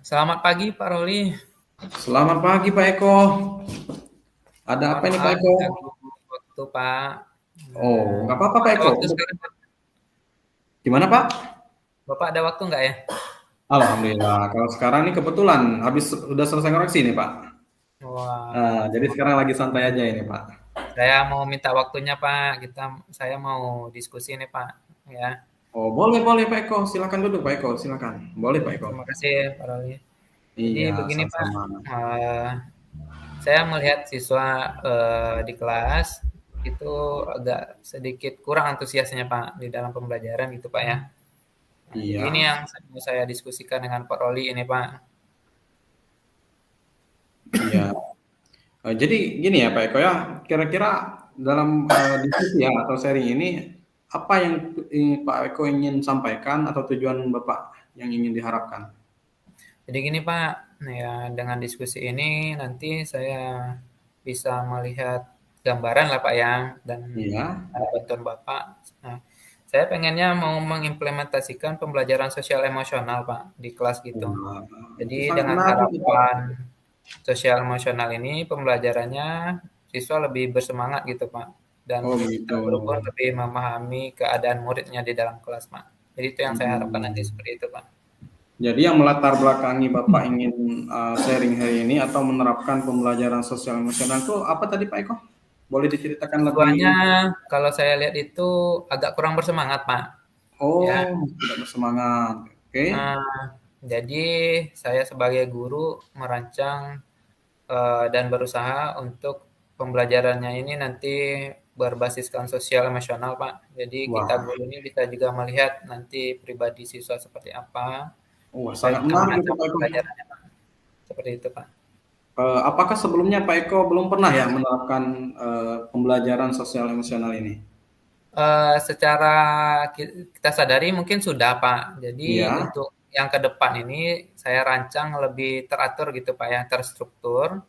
Selamat pagi Pak Roli. Selamat pagi Pak Eko. Ada Mohon apa ini Pak maaf Eko? ganggu waktu Pak. Oh, Nah, nggak apa-apa Bapak Pak ada Eko. waktu sekarang Pak? Gimana Pak? Bapak ada waktu nggak ya? Alhamdulillah. Kalau sekarang ini kebetulan habis udah selesai ngoreksi nih Pak. Wah, Nah, jadi sekarang lagi santai aja ini Pak. saya mau minta waktunya Pak. Saya mau diskusi nih Pak. Ya, Oh, boleh boleh Pak Eko. Silakan duduk Pak Eko. Silakan. Boleh Pak Eko. terima kasih Pak Roli. Jadi Iya, begini Pak, sama-sama. eh, saya melihat siswa di kelas itu agak sedikit kurang antusiasnya Pak di dalam pembelajaran gitu Pak ya. Nah, jadi ini Iya, yang mau saya diskusikan dengan Pak Roli ini Pak. iya. Jadi gini ya Pak Eko ya. Kira-kira dalam diskusi ya atau sharing ini apa yang Pak Eko ingin sampaikan atau tujuan Bapak yang ingin diharapkan? Jadi gini Pak, ya dengan diskusi ini nanti saya bisa melihat gambaran lah Pak ya, dan Iya. bantuan Bapak. Nah, saya pengennya mau mengimplementasikan pembelajaran sosial emosional Pak di kelas gitu. Wah, itu Jadi sangat dengan menarik itu, Pak. harapan sosial emosional ini pembelajarannya siswa lebih bersemangat gitu Pak, dan Oh kita gitu. guru pun lebih memahami keadaan muridnya di dalam kelas Pak. Jadi itu yang saya harapkan nanti Hmm. seperti itu Pak. Jadi yang melatar belakangi Bapak ingin sharing hari ini atau menerapkan pembelajaran sosial emosional itu apa tadi Pak Eko? Boleh diceritakan Siswanya lebih? kalau saya lihat itu agak kurang bersemangat, Pak. Ya, Oh, tidak bersemangat. Oke. eh, jadi saya sebagai guru merancang dan berusaha untuk pembelajarannya ini nanti berbasiskan sosial emosional, Pak. Jadi kita Wah, guru ini bisa juga melihat nanti pribadi siswa seperti apa, wah supaya sangat kita menarik itu merancang Pak Eko. pembelajarannya, Pak. Seperti itu, Pak. Apakah sebelumnya Pak Eko belum pernah ya menerapkan pembelajaran sosial emosional ini? Secara kita sadari mungkin sudah, Pak. Jadi Iya. untuk yang ke depan ini saya rancang lebih teratur gitu, Pak ya, terstruktur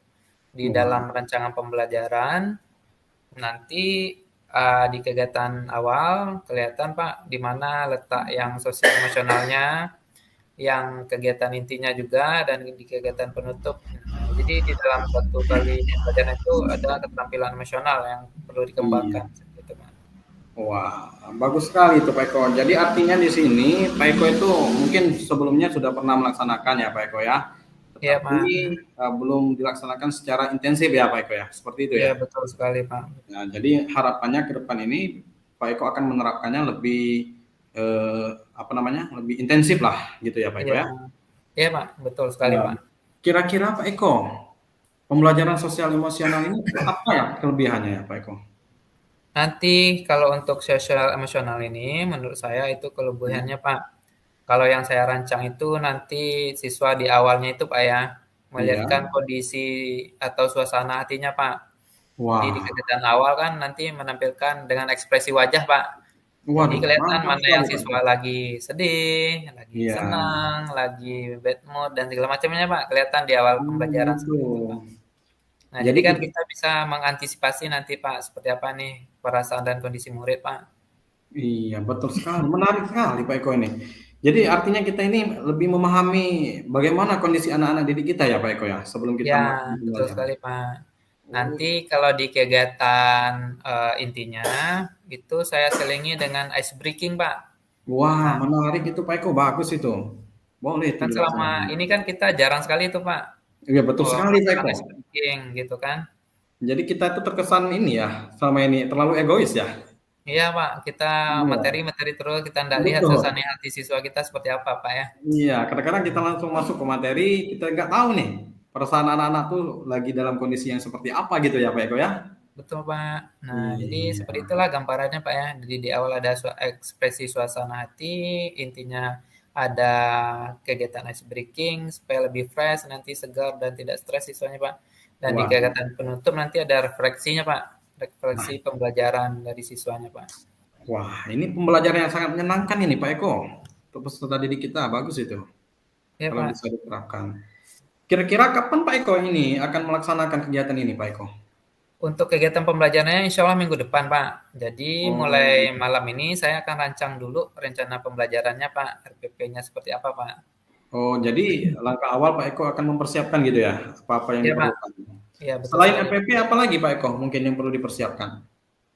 di dalam Wah, rancangan pembelajaran. Nanti di kegiatan awal kelihatan, Pak, di mana letak yang sosial emosionalnya, yang kegiatan intinya juga, dan di kegiatan penutup. Nah, jadi di dalam satu kali pembelajaran itu ada keterampilan emosional yang perlu iya. dikembangkan, gitu, Pak. Wah, bagus sekali itu Pak Eko. Jadi artinya di sini Pak Eko itu mungkin sebelumnya sudah pernah melaksanakan ya Pak Eko ya, Iya, tetapi Pak. belum dilaksanakan secara intensif ya Pak Eko ya, seperti itu Iya, ya. betul sekali, Pak. Nah, jadi harapannya ke depan ini Pak Eko akan menerapkannya lebih apa namanya, lebih intensif lah gitu ya Pak Eko Iya, ya. iya, Pak. Betul sekali, Nah, Pak. kira-kira Pak Eko, pembelajaran sosial emosional ini apa ya kelebihannya ya Pak Eko? Nanti kalau untuk sosial emosional ini, menurut saya itu Ya, kelebihannya, Pak. Kalau yang saya rancang itu nanti siswa di awalnya itu, Pak ya, iya. melihatkan kondisi atau suasana hatinya, Pak. Jadi di Wah, kegiatan awal kan nanti menampilkan dengan ekspresi wajah, Pak. Jadi waduh, kelihatan mantap mana yang sekali Pak. siswa lagi sedih, lagi Iya. senang, lagi bad mood, dan segala macamnya, Pak. Kelihatan di awal Oh, pembelajaran gitu. seperti itu, Pak. Nah, jadi Jadi kan ketik kita bisa mengantisipasi nanti Pak, seperti apa nih perasaan dan kondisi murid Pak. iya, betul sekali, menarik sekali Pak Eko ini. Jadi artinya kita ini lebih memahami bagaimana kondisi anak-anak didik kita ya Pak Eko ya, sebelum kita Ya, melakukan betul pembelajaran. sekali Pak. Oh, Nanti kalau di kegiatan intinya itu saya selingi dengan ice breaking Pak. wah, Nah, menarik itu Pak Eko, bagus itu. Boleh itu kan selama dilaksanakan. ini kan kita jarang sekali itu Pak Iya, betul sekali Pak melakukan Eko. ice breaking gitu kan. Jadi kita itu terkesan ini ya, selama ini terlalu egois ya. Iya Pak, kita Iya, materi-materi terus, kita ndak lihat suasana betul. hati siswa kita seperti apa Pak ya. Iya, kadang-kadang kita langsung masuk ke materi, kita nggak tahu nih perasaan anak-anak tuh lagi dalam kondisi yang seperti apa gitu ya Pak Eko ya. Betul, Pak. Nah, jadi seperti Iya. itulah gambarannya, Pak ya. Jadi di awal ada ekspresi suasana hati, intinya ada kegiatan ice breaking supaya lebih fresh, nanti segar dan tidak stres siswanya, Pak. Dan di Waduh. kegiatan penutup nanti ada refleksinya, Pak. Nah, Refleksi pembelajaran dari siswanya, Pak. wah, ini pembelajaran yang sangat menyenangkan ini Pak Eko. Untuk peserta didik kita bagus itu Ya, kalau bisa Pak. diterapkan. Kira-kira kapan Pak Eko ini akan melaksanakan kegiatan ini Pak Eko? Untuk kegiatan pembelajarannya insya Allah minggu depan, Pak. Jadi mulai Oh, malam ini saya akan rancang dulu rencana pembelajarannya, Pak. RPP-nya seperti apa, Pak. Oh, jadi langkah awal Pak Eko akan mempersiapkan gitu ya, apa-apa yang Iya Pak, diperlukan. iya betul Selain sekali. MPP apa lagi Pak Eko mungkin yang perlu dipersiapkan?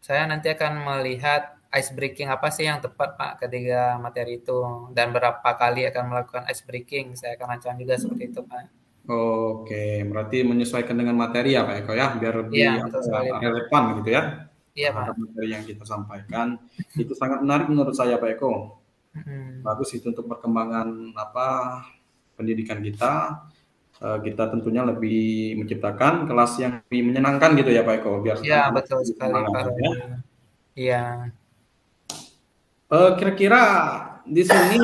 Saya nanti akan melihat ice breaking apa sih yang tepat Pak ketika materi itu dan berapa kali akan melakukan ice breaking. Saya akan rancang juga seperti itu Pak. Oke, berarti menyesuaikan dengan materi ya Pak Eko ya, biar lebih Iya apa betul ya, sekali Pak. relevan gitu ya Iya terhadap Pak. materi yang kita sampaikan. Itu sangat menarik menurut saya Pak Eko. Mm-mm. Bagus itu untuk perkembangan apa pendidikan kita. Kita tentunya lebih menciptakan kelas yang lebih menyenangkan gitu ya Pak Eko, biar Iya anak-anak betul lebih sekali semangat Pak gitu ya. Rodi. Iya. Kira-kira di sini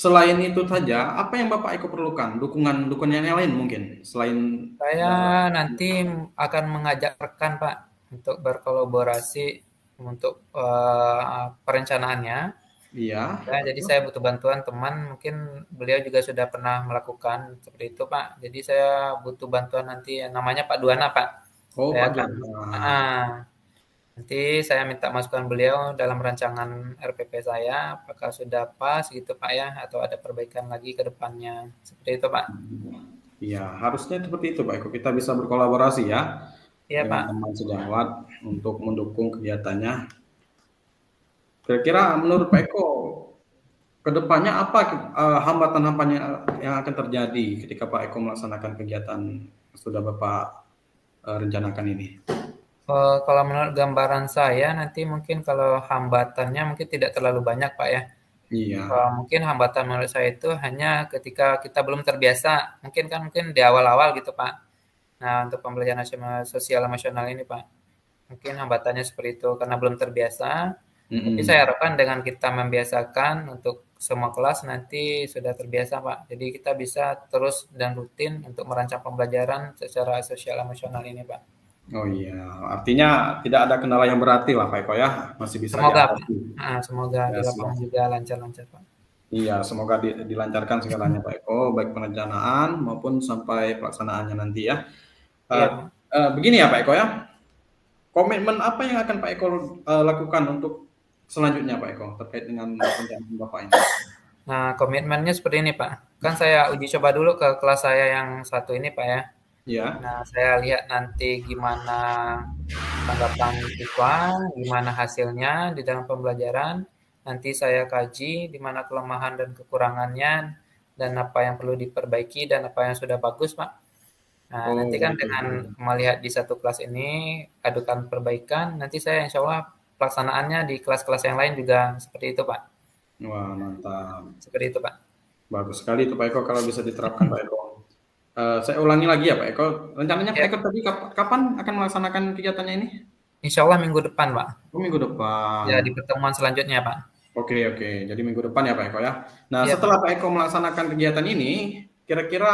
selain itu saja, apa yang Bapak Eko perlukan? Dukungan yang lain mungkin selain Saya eh, nanti akan mengajak rekan Pak untuk berkolaborasi untuk perencanaannya. iya, Ya, jadi betul. saya butuh bantuan teman, mungkin beliau juga sudah pernah melakukan seperti itu, Pak. Jadi saya butuh bantuan nanti yang namanya Pak Duana, Pak. Oh Saya Pak akan Juanda. ah, nanti saya minta masukan beliau dalam rancangan RPP saya, apakah sudah pas gitu, Pak ya, atau ada perbaikan lagi ke depannya. Seperti itu, Pak. Iya, harusnya seperti itu Pak Eko. Kita bisa berkolaborasi ya Iya, dengan Pak. teman sejawat untuk mendukung kegiatannya. Kira-kira menurut Pak Eko, kedepannya apa hambatan-hambatannya yang akan terjadi ketika Pak Eko melaksanakan kegiatan yang sudah Bapak rencanakan ini? Kalau menurut gambaran saya nanti mungkin kalau hambatannya mungkin tidak terlalu banyak, Pak ya. Iya. Mungkin hambatan menurut saya itu hanya ketika kita belum terbiasa, mungkin di awal-awal gitu, Pak. Nah, untuk pembelajaran nasional sosial emosional ini, Pak, mungkin hambatannya seperti itu karena belum terbiasa. Tapi saya Mm-mm. harapkan dengan kita membiasakan untuk semua kelas nanti sudah terbiasa, Pak. Jadi kita bisa terus dan rutin untuk merancang pembelajaran secara sosial emosional ini, Pak. Oh iya, artinya tidak ada kendala yang berarti lah Pak Eko ya, masih bisa Semoga, Pak. diatasi. Semoga Ya, di siap. lapangan juga lancar-lancar, Pak. Iya, semoga dilancarkan segalanya Pak Eko, baik perencanaan maupun sampai pelaksanaannya nanti ya. Eh, Iya, Pak. Begini ya Pak Eko ya, komitmen apa yang akan Pak Eko lakukan untuk selanjutnya Pak Eko terkait dengan perencanaan Bapak ini? Nah, komitmennya seperti ini, Pak. Kan saya uji coba dulu ke kelas saya yang satu ini, Pak ya. Ya, Nah, saya lihat nanti gimana tanggapan siswa, gimana hasilnya di dalam pembelajaran. Nanti saya kaji di mana kelemahan dan kekurangannya, dan apa yang perlu diperbaiki, dan apa yang sudah bagus, Pak. Nah, nanti oh kan baik. dengan melihat di satu kelas ini, adukan perbaikan, nanti saya insya Allah pelaksanaannya di kelas-kelas yang lain juga seperti itu, Pak. Wah mantap, Seperti itu, Pak. bagus sekali itu Pak Eko kalau bisa diterapkan Pak Eko. Saya ulangi lagi ya Pak Eko, rencananya Pak Ya, Eko tadi kapan akan melaksanakan kegiatannya ini? insya Allah minggu depan, Pak. Oh minggu depan. Ya, di pertemuan selanjutnya, Pak. Oke oke, jadi minggu depan ya Pak Eko ya. Nah Iya, setelah Pak. Pak Eko melaksanakan kegiatan ini, kira-kira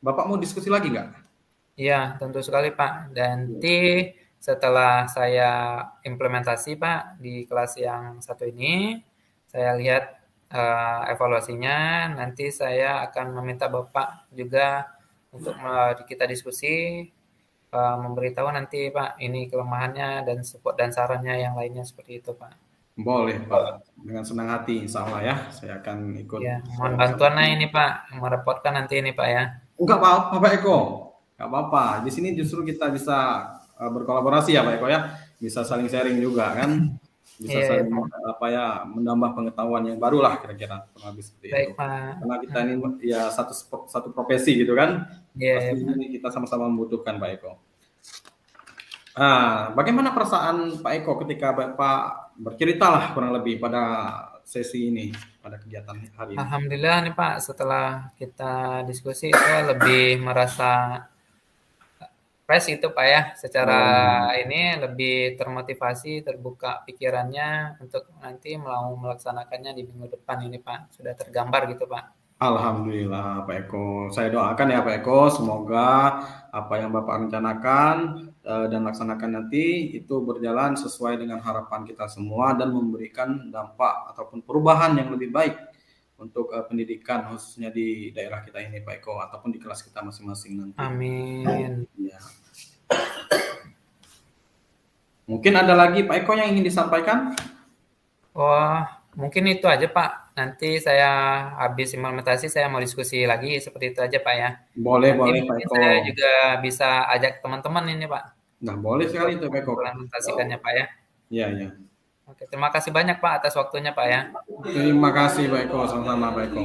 Bapak mau diskusi lagi nggak? Iya, tentu sekali, Pak. Dan nanti setelah saya implementasi, Pak, di kelas yang satu ini, saya lihat evaluasinya. Nanti saya akan meminta Bapak juga untuk kita diskusi, memberitahu nanti, Pak, ini kelemahannya dan support dan sarannya yang lainnya seperti itu, Pak. Boleh Pak, dengan senang hati insya Allah ya, saya akan ikut Ya, mohon bantuannya solusi. ini, Pak. Merepotkan nanti ini, Pak ya. Enggak apa-apa Pak Eko, nggak apa-apa. Di sini justru kita bisa berkolaborasi ya Pak Eko ya, bisa saling sharing juga kan, bisa Iya, iya, saling Pak. apa ya menambah pengetahuan yang baru lah kira-kira kurang lebih seperti itu. Baik, Pak. Karena kita ini ya satu profesi gitu kan, Iya, iya, pasti Pak. ini kita sama-sama membutuhkan Pak Eko. Nah, bagaimana perasaan Pak Eko ketika Bapak bercerita lah kurang lebih pada sesi ini, pada kegiatan hari ini? Alhamdulillah nih Pak, setelah kita diskusi saya lebih merasa fresh itu Pak ya, secara Oh, ini lebih termotivasi, terbuka pikirannya untuk nanti mau melaksanakannya di minggu depan ini Pak. Sudah tergambar gitu Pak. alhamdulillah Pak Eko. Saya doakan ya Pak Eko, semoga apa yang Bapak rencanakan dan laksanakan nanti itu berjalan sesuai dengan harapan kita semua dan memberikan dampak ataupun perubahan yang lebih baik untuk pendidikan khususnya di daerah kita ini Pak Eko ataupun di kelas kita masing-masing nanti. Amin. Ya. Mungkin ada lagi Pak Eko yang ingin disampaikan? Wah, mungkin itu aja Pak. Nanti saya habis implementasi, saya mau diskusi lagi seperti itu aja Pak ya. Boleh, Nanti boleh Pak mungkin Eko. saya juga bisa ajak teman-teman ini Pak Nah, boleh sekali untuk itu Pak Eko. mengimplementasikannya Pak ya. Iya, iya. Oke, terima kasih banyak Pak atas waktunya Pak ya. Terima kasih Pak Eko, sama-sama Pak Eko.